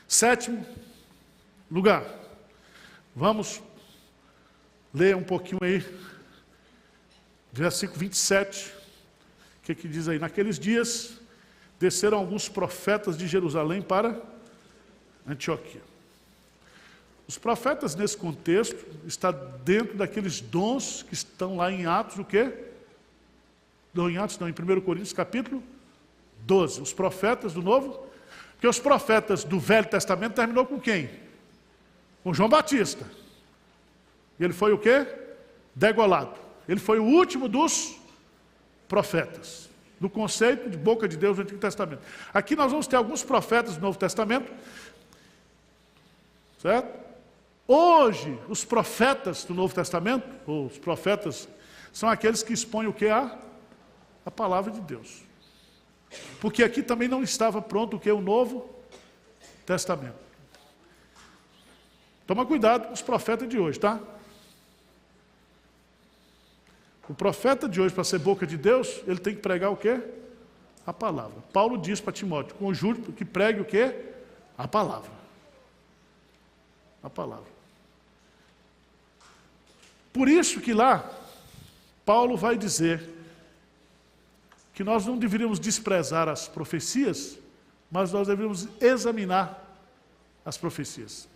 Sétimo lugar. Vamos ler um pouquinho aí, versículo 27. O que diz aí? Naqueles dias, desceram alguns profetas de Jerusalém para Antioquia. Os profetas, nesse contexto, está dentro daqueles dons que estão lá em Atos, o quê? Não, em Atos não, em 1 Coríntios, capítulo 12. Os profetas do Novo... Porque os profetas do Velho Testamento terminou com quem? Com João Batista. E ele foi o quê? Degolado. Ele foi o último dos profetas, do conceito de boca de Deus do Antigo Testamento. Aqui nós vamos ter alguns profetas do Novo Testamento, certo? Hoje, os profetas do Novo Testamento, ou os profetas, são aqueles que expõem o que? A palavra de Deus. Porque aqui também não estava pronto o que? O Novo Testamento. Toma cuidado com os profetas de hoje, tá? O profeta de hoje, para ser boca de Deus, ele tem que pregar o quê? A palavra. Paulo diz para Timóteo, conjure que pregue o quê? A palavra. A palavra. Por isso que lá, Paulo vai dizer que nós não deveríamos desprezar as profecias, mas nós deveríamos examinar as profecias.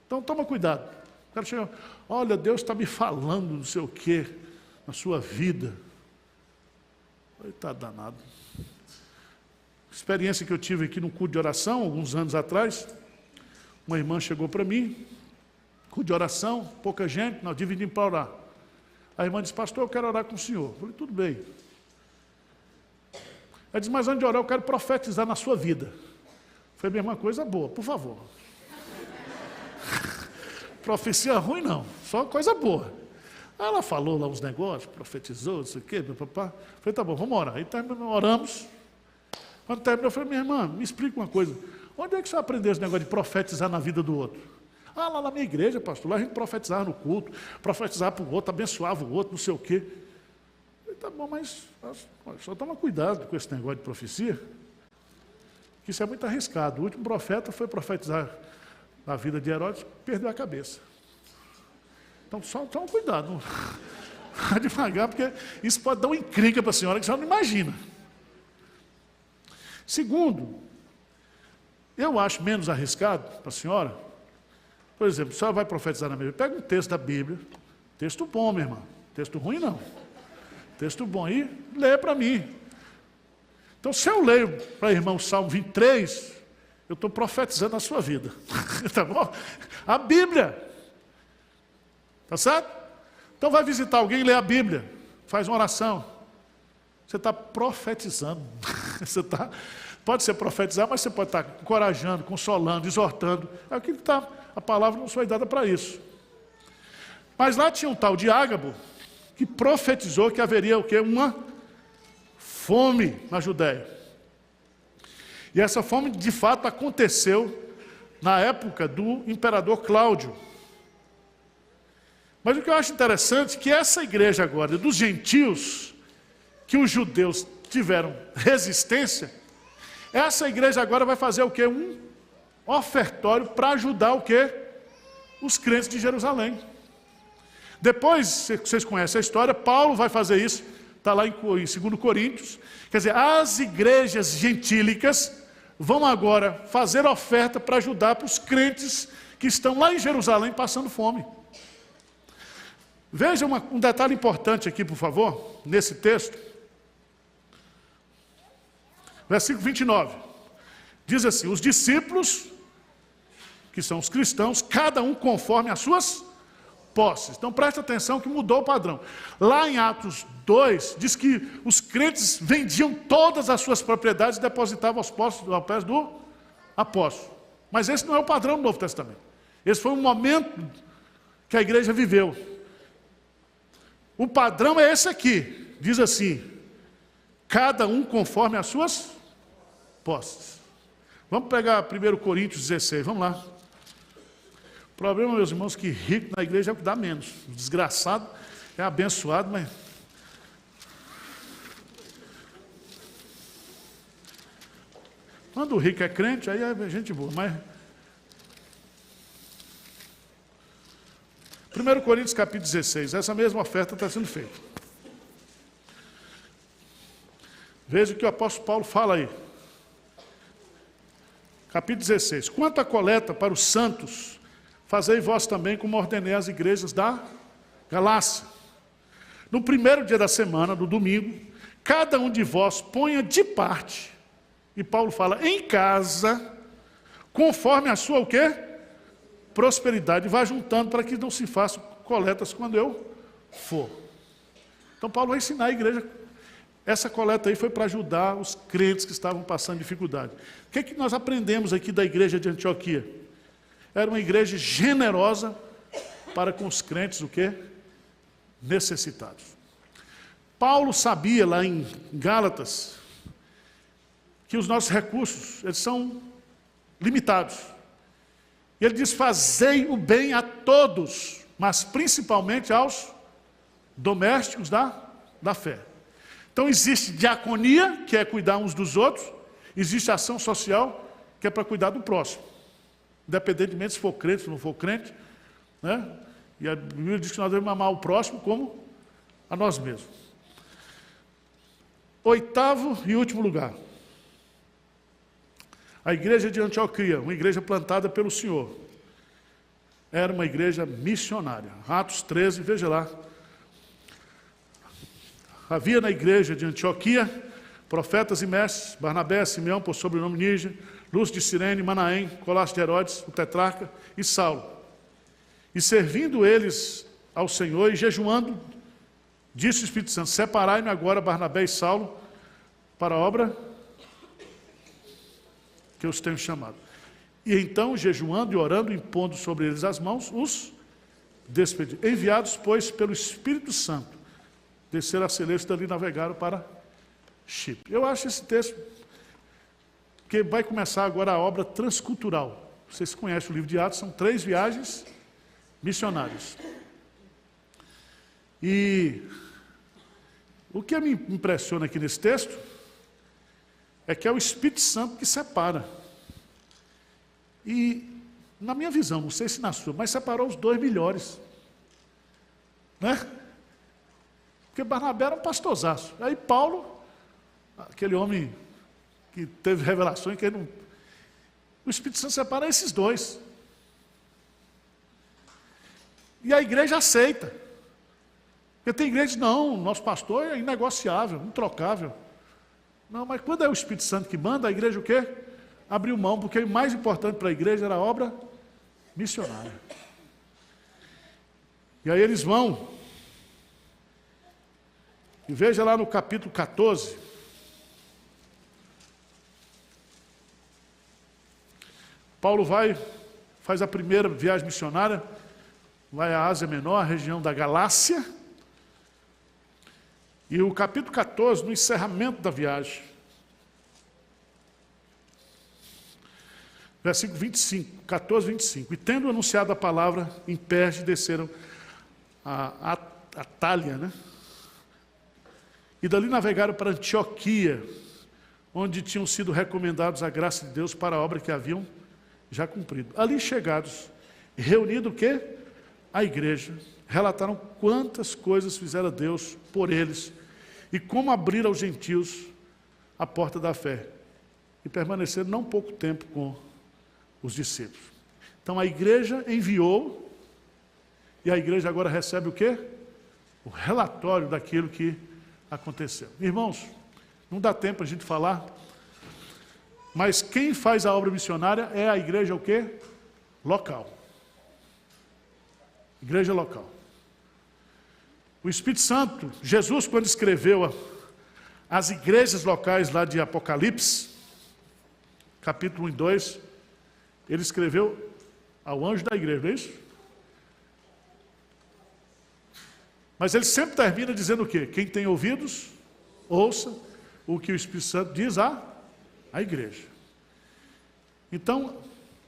Então, toma cuidado. O cara chega, olha, Deus está me falando não sei o quê na sua vida. Está danado. Experiência que eu tive aqui no culto de oração, alguns anos atrás, uma irmã chegou para mim, culto de oração, pouca gente, nós dividimos para orar. A irmã disse, pastor, eu quero orar com o senhor. Eu falei, tudo bem. Ela disse, mas antes de orar, eu quero profetizar na sua vida. Foi a mesma coisa boa, por favor. Profecia ruim não, só coisa boa. Aí ela falou lá uns negócios, profetizou, não sei o quê, papá. Falei, tá bom, vamos orar. Aí oramos. Quando terminou, eu falei, minha irmã, me explica uma coisa. Onde é que você aprendeu esse negócio de profetizar na vida do outro? Ah, lá na minha igreja, pastor, lá a gente profetizava no culto, profetizava para o outro, abençoava o outro, não sei o quê. Tá bom, mas só toma cuidado com esse negócio de profecia, que isso é muito arriscado. O último profeta foi profetizar na vida de Herodes, perdeu a cabeça. Então, só toma cuidado. Vá devagar, porque isso pode dar uma encrenca para a senhora que a senhora não imagina. Segundo, eu acho menos arriscado para a senhora, por exemplo, a senhora vai profetizar na Bíblia, pega um texto da Bíblia, texto bom, minha irmã, texto ruim não. Texto bom aí, lê para mim. Então, se eu leio para irmão o Salmo 23, eu estou profetizando a sua vida. Tá bom? A Bíblia. Tá certo? Então vai visitar alguém, lê a Bíblia, faz uma oração. Você está profetizando. Pode ser profetizar, mas você pode estar encorajando, consolando, exortando. É aquilo que está. A palavra não foi dada para isso. Mas lá tinha um tal de Ágabo, que profetizou que haveria o quê? Uma fome na Judéia. E essa fome, de fato, aconteceu na época do imperador Cláudio. Mas o que eu acho interessante é que essa igreja agora, dos gentios, que os judeus tiveram resistência, essa igreja agora vai fazer o quê? Um ofertório para ajudar o quê? Os crentes de Jerusalém. Depois, vocês conhecem a história, Paulo vai fazer isso, está lá em 2 Coríntios. Quer dizer, as igrejas gentílicas vão agora fazer oferta para ajudar para os crentes que estão lá em Jerusalém passando fome. Veja um detalhe importante aqui, por favor, nesse texto. Versículo 29. Diz assim: os discípulos, que são os cristãos, cada um conforme as suas posses. Então preste atenção que mudou o padrão. Lá em Atos 2, diz que os crentes vendiam todas as suas propriedades e depositavam aos pés do apóstolo. Mas esse não é o padrão do Novo Testamento. Esse foi um momento que a igreja viveu. O padrão é esse aqui. Diz assim: cada um conforme as suas posses. Vamos pegar 1 Coríntios 16, vamos lá. O problema, meus irmãos, que rico na igreja é o que dá menos. O desgraçado é abençoado, mas... quando o rico é crente, aí é gente boa, mas... 1 Coríntios capítulo 16, essa mesma oferta está sendo feita. Veja o que o apóstolo Paulo fala aí. Capítulo 16. Quanto à coleta para os santos, fazei vós também como ordenei às igrejas da Galácia. No primeiro dia da semana, no domingo, cada um de vós ponha de parte, e Paulo fala, em casa, conforme a sua o quê? Prosperidade. Vá juntando para que não se façam coletas quando eu for. Então Paulo vai ensinar a igreja. Essa coleta aí foi para ajudar os crentes que estavam passando dificuldade. O que é que nós aprendemos aqui da igreja de Antioquia? Era uma igreja generosa para com os crentes, o quê? Necessitados. Paulo sabia lá em Gálatas que os nossos recursos, eles são limitados. E ele diz, fazei o bem a todos, mas principalmente aos domésticos da fé. Então existe diaconia, que é cuidar uns dos outros, existe ação social, que é para cuidar do próximo. Independentemente se for crente, se não for crente, né? E a Bíblia diz que nós devemos amar o próximo como a nós mesmos. 8º e último lugar. A igreja de Antioquia, uma igreja plantada pelo Senhor, era uma igreja missionária. Atos 13, veja lá. Havia na igreja de Antioquia profetas e mestres, Barnabé, Simeão, por sobrenome Níger, Lúcio de Cirene, Manaém, Colásio de Herodes, o tetrarca, e Saulo. E servindo eles ao Senhor e jejuando, disse o Espírito Santo, separai-me agora Barnabé e Saulo para a obra que eu os tenho chamado. E então, jejuando e orando, impondo sobre eles as mãos, os despediu. Enviados, pois, pelo Espírito Santo, desceram a Seleucia e dali navegaram para Chipre. Eu acho esse texto que vai começar agora a obra transcultural. Vocês conhecem o livro de Atos, são 3 viagens missionárias. E o que me impressiona aqui nesse texto é que é o Espírito Santo que separa. E, na minha visão, não sei se na sua, mas separou os 2 melhores. Né? Porque Barnabé era um pastorzaço. Aí Paulo, aquele homem que teve revelações, que ele não... O Espírito Santo separa esses 2. E a igreja aceita. Porque tem igreja que diz, não, nosso pastor é inegociável, introcável. Não, mas quando é o Espírito Santo que manda, a igreja o quê? Abriu mão, porque o mais importante para a igreja era a obra missionária. E aí eles vão, e veja lá no capítulo 14, Paulo faz a primeira viagem missionária, vai à Ásia Menor, a região da Galácia, e o capítulo 14, no encerramento da viagem, versículo 25, 14, 25. E tendo anunciado a palavra, em Perge desceram a Atália, né? E dali navegaram para Antioquia, onde tinham sido recomendados a graça de Deus para a obra que haviam já cumprido. Ali chegados, reunido o quê? A igreja, relataram quantas coisas fizera Deus por eles e como abrir aos gentios a porta da fé. E permaneceram não pouco tempo com os discípulos. Então a igreja enviou, e a igreja agora recebe o quê? O relatório daquilo que aconteceu. Irmãos, não dá tempo a gente falar, mas quem faz a obra missionária é a igreja o quê? Local. Igreja local. O Espírito Santo, Jesus, quando escreveu as igrejas locais lá de Apocalipse, capítulo 1 e 2, ele escreveu ao anjo da igreja, não é isso? Mas ele sempre termina dizendo o quê? Quem tem ouvidos, ouça o que o Espírito Santo diz à igreja. Então,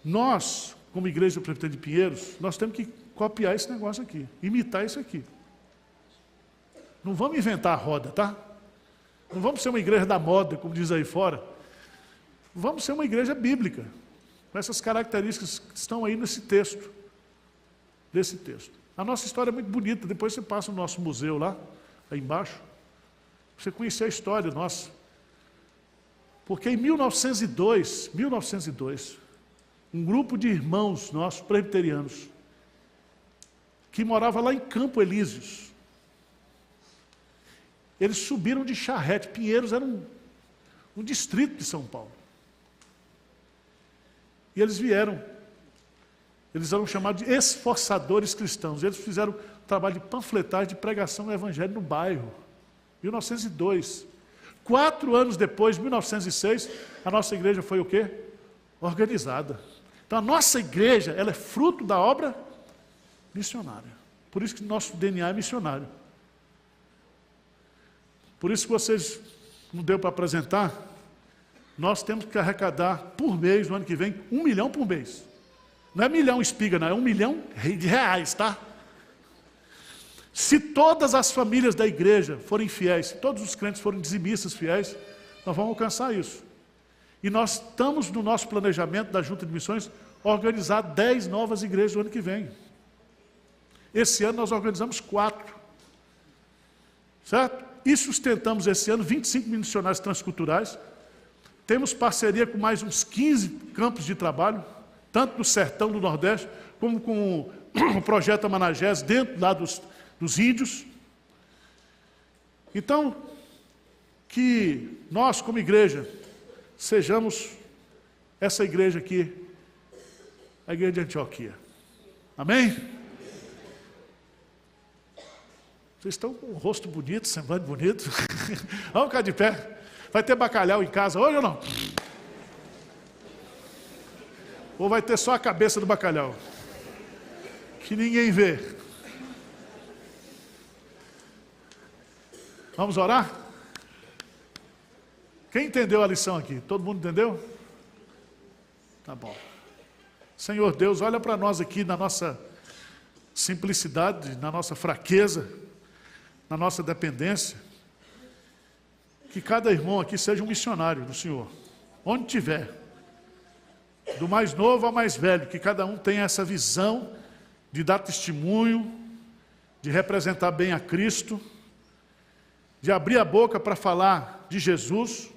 nós, como igreja do Presbitério de Pinheiros, nós temos que copiar esse negócio aqui, imitar isso aqui. Não vamos inventar a roda, tá? Não vamos ser uma igreja da moda, como diz aí fora. Vamos ser uma igreja bíblica, com essas características que estão aí nesse texto. Desse texto. A nossa história é muito bonita, depois você passa no nosso museu lá, aí embaixo, pra você conhecer a história nossa. Porque em 1902, um grupo de irmãos nossos, presbiterianos, que morava lá em Campo Elíseos, eles subiram de charrete. Pinheiros era um distrito de São Paulo. E eles vieram. Eles eram chamados de esforçadores cristãos. Eles fizeram trabalho de panfletagem, de pregação do evangelho no bairro. 1902. 4 anos depois, 1906, a nossa igreja foi o quê? Organizada. Então a nossa igreja, ela é fruto da obra missionária. Por isso que nosso DNA é missionário. Por isso que vocês não deu para apresentar, nós temos que arrecadar por mês, no ano que vem, 1 milhão por mês. Não é milhão espiga, não, é 1 milhão de reais, tá? Se todas as famílias da igreja forem fiéis, se todos os crentes forem dizimistas fiéis, nós vamos alcançar isso. E nós estamos no nosso planejamento da Junta de Missões organizar 10 novas igrejas no ano que vem. Esse ano nós organizamos 4. Certo? E sustentamos esse ano 25 missionários transculturais. Temos parceria com mais uns 15 campos de trabalho, tanto no sertão do Nordeste, como com o projeto Amanagés, dentro lá dos índios. Então, que nós, como igreja, sejamos essa igreja aqui, a igreja de Antioquia. Amém? Vocês estão com o rosto bonito, semblante bonito. Vamos ficar de pé. Vai ter bacalhau em casa hoje ou não? Ou vai ter só a cabeça do bacalhau? Que ninguém vê. Vamos orar? Quem entendeu a lição aqui? Todo mundo entendeu? Tá bom. Senhor Deus, olha para nós aqui na nossa simplicidade, na nossa fraqueza, na nossa dependência. Que cada irmão aqui seja um missionário do Senhor. Onde tiver. Do mais novo ao mais velho. Que cada um tenha essa visão de dar testemunho, de representar bem a Cristo, de abrir a boca para falar de Jesus,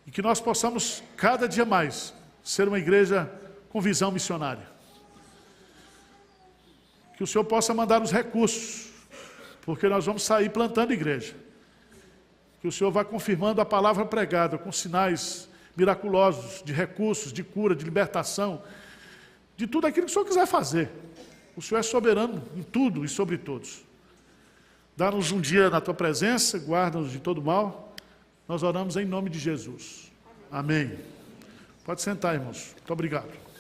e que nós possamos, cada dia mais, ser uma igreja com visão missionária. Que o Senhor possa mandar os recursos, porque nós vamos sair plantando igreja. Que o Senhor vá confirmando a palavra pregada, com sinais miraculosos, de recursos, de cura, de libertação, de tudo aquilo que o Senhor quiser fazer. O Senhor é soberano em tudo e sobre todos. Dá-nos um dia na tua presença, guarda-nos de todo mal. Nós oramos em nome de Jesus. Amém. Pode sentar, irmãos. Muito obrigado.